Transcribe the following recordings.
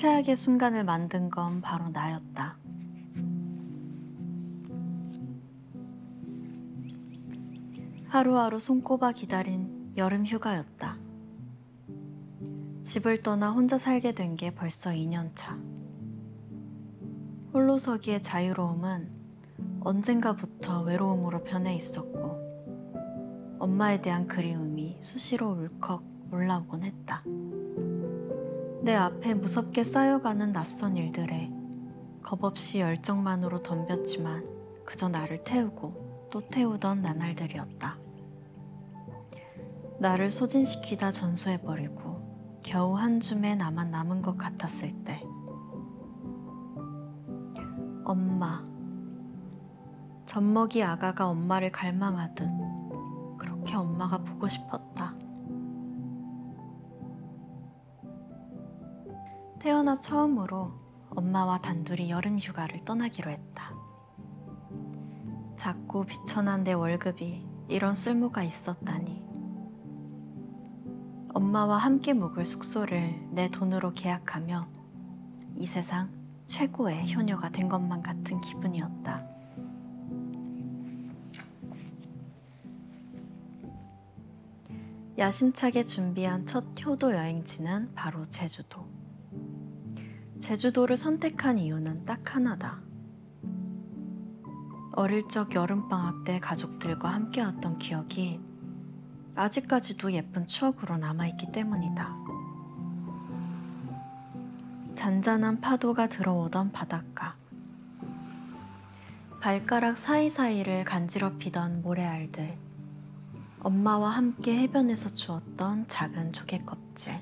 최악의 순간을 만든 건 바로 나였다. 하루하루 손꼽아 기다린 여름 휴가였다. 집을 떠나 혼자 살게 된 게 벌써 2년 차. 홀로서기의 자유로움은 언젠가부터 외로움으로 변해 있었고, 엄마에 대한 그리움이 수시로 울컥 올라오곤 했다. 내 앞에 무섭게 쌓여가는 낯선 일들에 겁없이 열정만으로 덤볐지만 그저 나를 태우고 또 태우던 나날들이었다. 나를 소진시키다 전소해버리고 겨우 한 줌에 나만 남은 것 같았을 때, 엄마. 젖먹이 아가가 엄마를 갈망하듯 그렇게 엄마가 보고 싶었다. 태어나 처음으로 엄마와 단둘이 여름 휴가를 떠나기로 했다. 작고 비천한 내 월급이 이런 쓸모가 있었다니. 엄마와 함께 묵을 숙소를 내 돈으로 계약하며 이 세상 최고의 효녀가 된 것만 같은 기분이었다. 야심차게 준비한 첫 효도 여행지는 바로 제주도. 제주도를 선택한 이유는 딱 하나다. 어릴 적 여름방학 때 가족들과 함께 왔던 기억이 아직까지도 예쁜 추억으로 남아있기 때문이다. 잔잔한 파도가 들어오던 바닷가, 발가락 사이사이를 간지럽히던 모래알들, 엄마와 함께 해변에서 주웠던 작은 조개 껍질.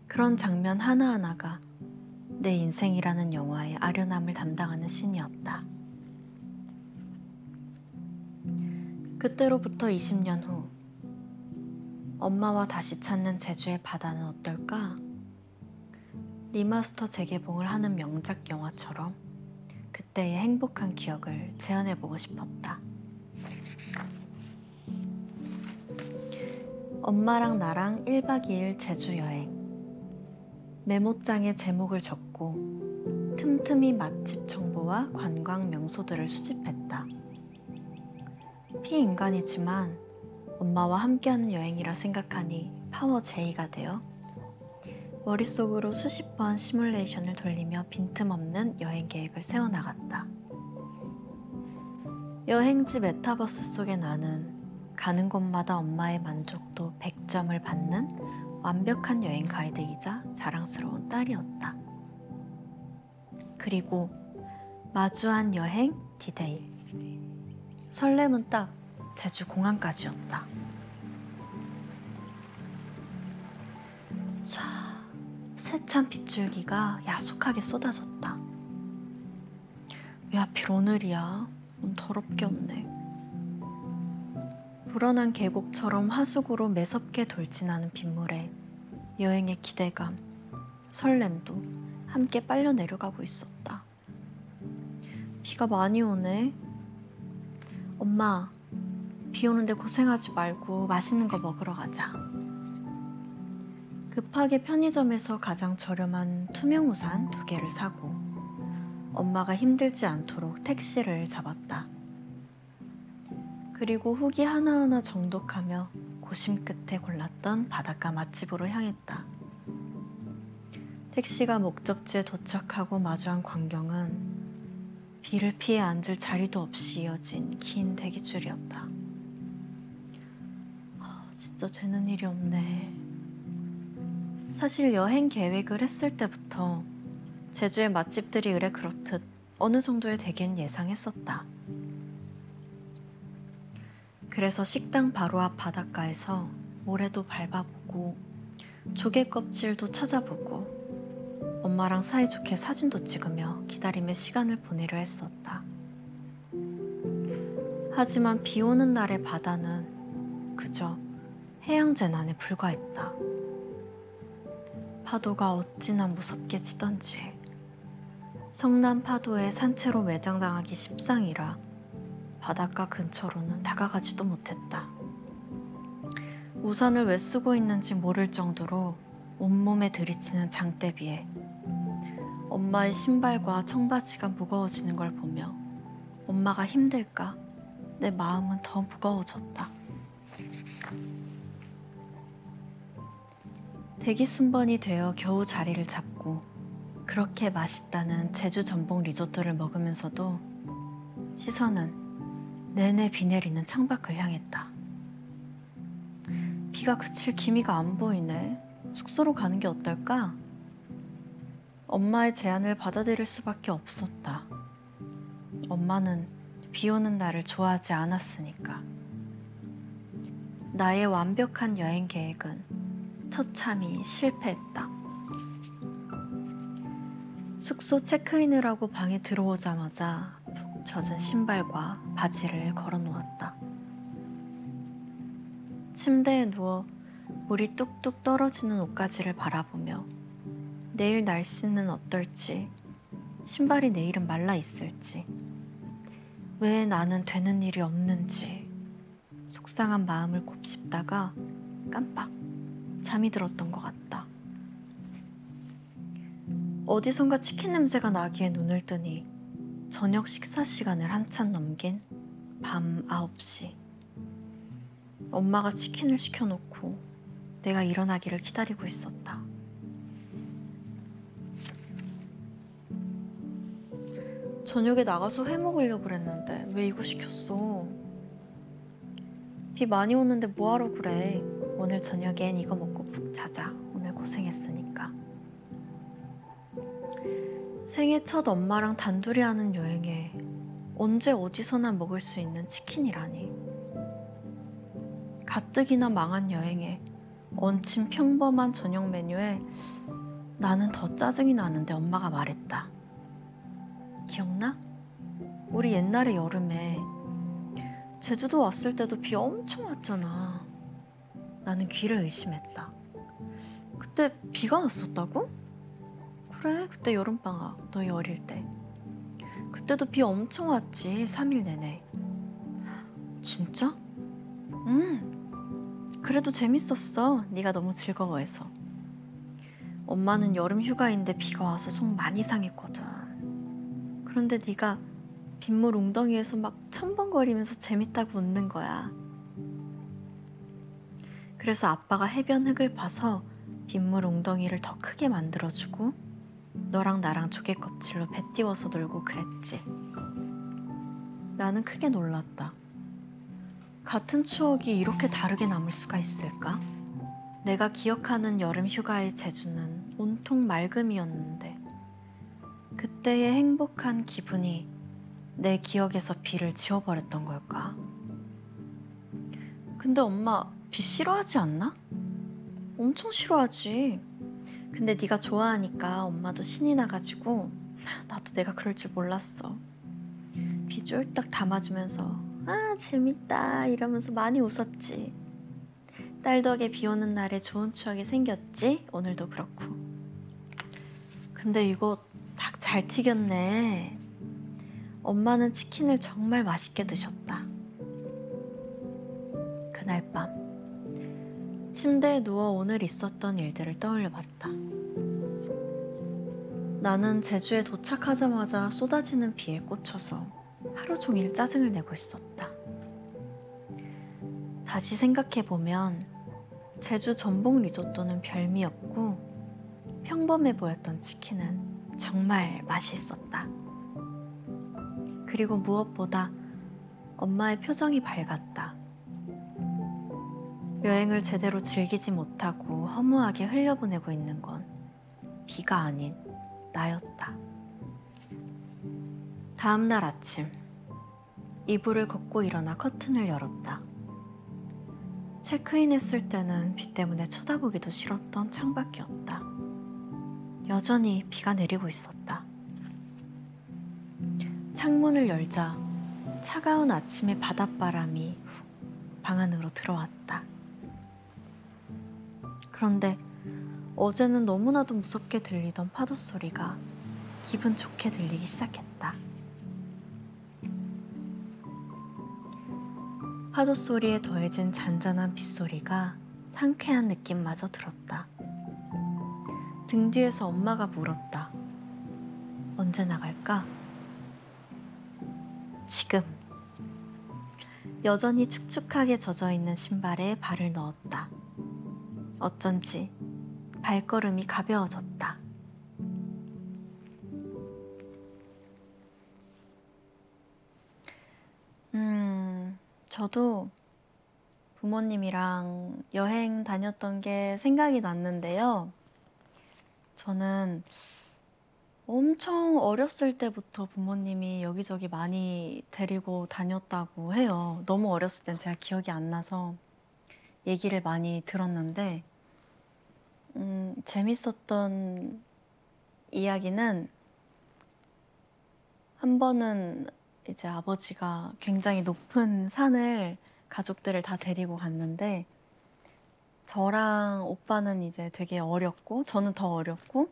그런 장면 하나하나가 내 인생이라는 영화의 아련함을 담당하는 신이었다. 그때로부터 20년 후, 엄마와 다시 찾는 제주의 바다는 어떨까? 리마스터 재개봉을 하는 명작 영화처럼 그때의 행복한 기억을 재현해보고 싶었다. 엄마랑 나랑 1박 2일 제주 여행. 메모장에 제목을 적고 틈틈이 맛집 정보와 관광 명소들을 수집했다. 피인간이지만 엄마와 함께하는 여행이라 생각하니 파워 J가 되어 머릿속으로 수십 번 시뮬레이션을 돌리며 빈틈없는 여행 계획을 세워나갔다. 여행지 메타버스 속에 나는 가는 곳마다 엄마의 만족도 100점을 받는 완벽한 여행 가이드이자 자랑스러운 딸이었다. 그리고 마주한 여행 디데일. 설렘은 딱 제주 공항까지였다. 촤, 세찬 빗줄기가 야속하게 쏟아졌다. 왜 하필 오늘이야? 넌 더럽게 없네. 불어난 계곡처럼 하수구로 매섭게 돌진하는 빗물에 여행의 기대감, 설렘도 함께 빨려 내려가고 있었다. 비가 많이 오네. 엄마, 비 오는데 고생하지 말고 맛있는 거 먹으러 가자. 급하게 편의점에서 가장 저렴한 투명 우산 2개를 사고 엄마가 힘들지 않도록 택시를 잡았다. 그리고 후기 하나하나 정독하며 고심 끝에 골랐던 바닷가 맛집으로 향했다. 택시가 목적지에 도착하고 마주한 광경은 비를 피해 앉을 자리도 없이 이어진 긴 대기줄이었다. 진짜 되는 일이 없네. 사실 여행 계획을 했을 때부터 제주의 맛집들이 의뢰 그렇듯 어느 정도의 대개는 예상했었다. 그래서 식당 바로 앞 바닷가에서 모래도 밟아보고 조개 껍질도 찾아보고 엄마랑 사이좋게 사진도 찍으며 기다림의 시간을 보내려 했었다. 하지만 비 오는 날의 바다는 그저 해양재난에 불과했다. 파도가 어찌나 무섭게 치던지 성난 파도에 산채로 매장당하기 십상이라 바닷가 근처로는 다가가지도 못했다. 우산을 왜 쓰고 있는지 모를 정도로 온몸에 들이치는 장대비에 엄마의 신발과 청바지가 무거워지는 걸 보며 엄마가 힘들까 내 마음은 더 무거워졌다. 대기순번이 되어 겨우 자리를 잡고 그렇게 맛있다는 제주 전복 리조또를 먹으면서도 시선은 내내 비 내리는 창밖을 향했다. 비가 그칠 기미가 안 보이네. 숙소로 가는 게 어떨까? 엄마의 제안을 받아들일 수밖에 없었다. 엄마는 비 오는 날을 좋아하지 않았으니까. 나의 완벽한 여행 계획은 처참히 실패했다. 숙소 체크인을 하고 방에 들어오자마자 푹 젖은 신발과 바지를 걸어 놓았다. 침대에 누워 물이 뚝뚝 떨어지는 옷가지를 바라보며 내일 날씨는 어떨지, 신발이 내일은 말라 있을지, 왜 나는 되는 일이 없는지 속상한 마음을 곱씹다가 깜빡 잠이 들었던 것 같다. 어디선가 치킨 냄새가 나기에 눈을 뜨니 저녁 식사 시간을 한참 넘긴 밤 9시. 엄마가 치킨을 시켜놓고 내가 일어나기를 기다리고 있었다. 저녁에 나가서 회 먹으려고 그랬는데 왜 이거 시켰어? 비 많이 오는데 뭐하러 그래? 오늘 저녁엔 이거 먹고 푹 자자. 오늘 고생했으니까. 생애 첫 엄마랑 단둘이 하는 여행에 언제 어디서나 먹을 수 있는 치킨이라니. 가뜩이나 망한 여행에 얹힌 평범한 저녁 메뉴에 나는 더 짜증이 나는데 엄마가 말했다. 기억나? 우리 옛날에 여름에 제주도 왔을 때도 비 엄청 왔잖아. 나는 귀를 의심했다. 그때 비가 왔었다고? 그래, 그때 여름방학, 너희 어릴 때. 그때도 비 엄청 왔지, 3일 내내. 진짜? 그래도 재밌었어. 네가 너무 즐거워해서. 엄마는 여름 휴가인데 비가 와서 속 많이 상했거든. 그런데 네가 빗물 웅덩이에서 막 첨벙거리면서 재밌다고 웃는 거야. 그래서 아빠가 해변 흙을 파서 빗물 웅덩이를 더 크게 만들어주고 너랑 나랑 조개 껍질로 배 띄워서 놀고 그랬지. 나는 크게 놀랐다. 같은 추억이 이렇게 다르게 남을 수가 있을까? 내가 기억하는 여름 휴가의 제주는 온통 맑음이었는데 그때의 행복한 기분이 내 기억에서 비를 지워버렸던 걸까? 근데 엄마 비 싫어하지 않나? 엄청 싫어하지. 근데 네가 좋아하니까 엄마도 신이 나가지고 나도 내가 그럴 줄 몰랐어. 비 쫄딱 다 맞으면서 아 재밌다 이러면서 많이 웃었지. 딸 덕에 비 오는 날에 좋은 추억이 생겼지? 오늘도 그렇고. 근데 이거 닭 잘 튀겼네. 엄마는 치킨을 정말 맛있게 드셨다. 그날 밤 침대에 누워 오늘 있었던 일들을 떠올려 봤다. 나는 제주에 도착하자마자 쏟아지는 비에 꽂혀서 하루 종일 짜증을 내고 있었다. 다시 생각해보면 제주 전복 리조또는 별미였고 평범해 보였던 치킨은 정말 맛있었다. 그리고 무엇보다 엄마의 표정이 밝았다. 여행을 제대로 즐기지 못하고 허무하게 흘려보내고 있는 건 비가 아닌 나였다. 다음 날 아침, 이불을 걷고 일어나 커튼을 열었다. 체크인했을 때는 비 때문에 쳐다보기도 싫었던 창밖이었다. 여전히 비가 내리고 있었다. 창문을 열자 차가운 아침의 바닷바람이 훅 방 안으로 들어왔다. 그런데 어제는 너무나도 무섭게 들리던 파도 소리가 기분 좋게 들리기 시작했다. 파도 소리에 더해진 잔잔한 빗소리가 상쾌한 느낌마저 들었다. 등 뒤에서 엄마가 물었다. 언제 나갈까? 지금. 여전히 축축하게 젖어있는 신발에 발을 넣었다. 어쩐지 발걸음이 가벼워졌다. 저도 부모님이랑 여행 다녔던 게 생각이 났는데요. 저는 엄청 어렸을 때부터 부모님이 여기저기 많이 데리고 다녔다고 해요. 너무 어렸을 땐 제가 기억이 안 나서 얘기를 많이 들었는데, 재밌었던 이야기는 한 번은 이제 아버지가 굉장히 높은 산을 가족들을 다 데리고 갔는데, 저랑 오빠는 이제 되게 어렸고, 저는 더 어렸고,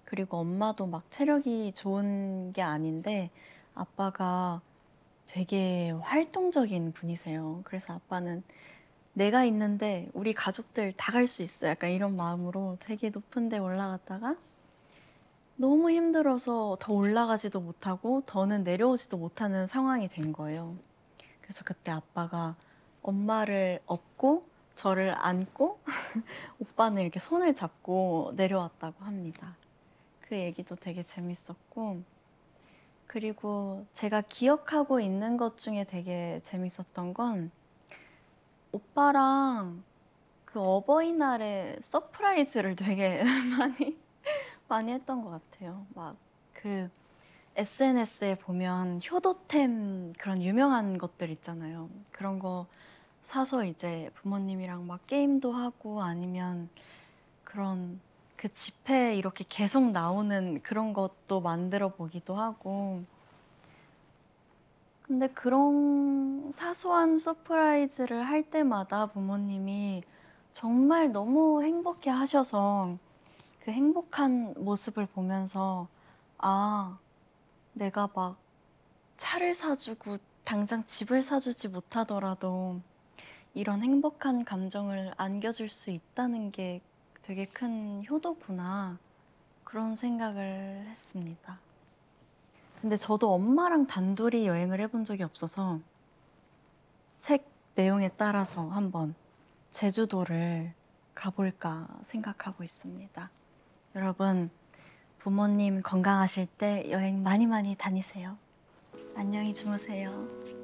그리고 엄마도 막 체력이 좋은 게 아닌데, 아빠가 되게 활동적인 분이세요. 그래서 아빠는 내가 있는데 우리 가족들 다 갈 수 있어. 약간 이런 마음으로 되게 높은 데 올라갔다가 너무 힘들어서 더 올라가지도 못하고 더는 내려오지도 못하는 상황이 된 거예요. 그래서 그때 아빠가 엄마를 업고 저를 안고 오빠는 이렇게 손을 잡고 내려왔다고 합니다. 그 얘기도 되게 재밌었고, 그리고 제가 기억하고 있는 것 중에 되게 재밌었던 건 오빠랑 그 어버이날에 서프라이즈를 되게 많이 했던 것 같아요. 막 그 SNS에 보면 효도템 그런 유명한 것들 있잖아요. 그런 거 사서 이제 부모님이랑 막 게임도 하고 아니면 그런 그 지폐 이렇게 계속 나오는 그런 것도 만들어 보기도 하고. 근데 그런 사소한 서프라이즈를 할 때마다 부모님이 정말 너무 행복해 하셔서 그 행복한 모습을 보면서 아, 내가 막 차를 사주고 당장 집을 사주지 못하더라도 이런 행복한 감정을 안겨줄 수 있다는 게 되게 큰 효도구나. 그런 생각을 했습니다. 근데 저도 엄마랑 단둘이 여행을 해본 적이 없어서 책 내용에 따라서 한번 제주도를 가볼까 생각하고 있습니다. 여러분, 부모님 건강하실 때 여행 많이 많이 다니세요. 안녕히 주무세요.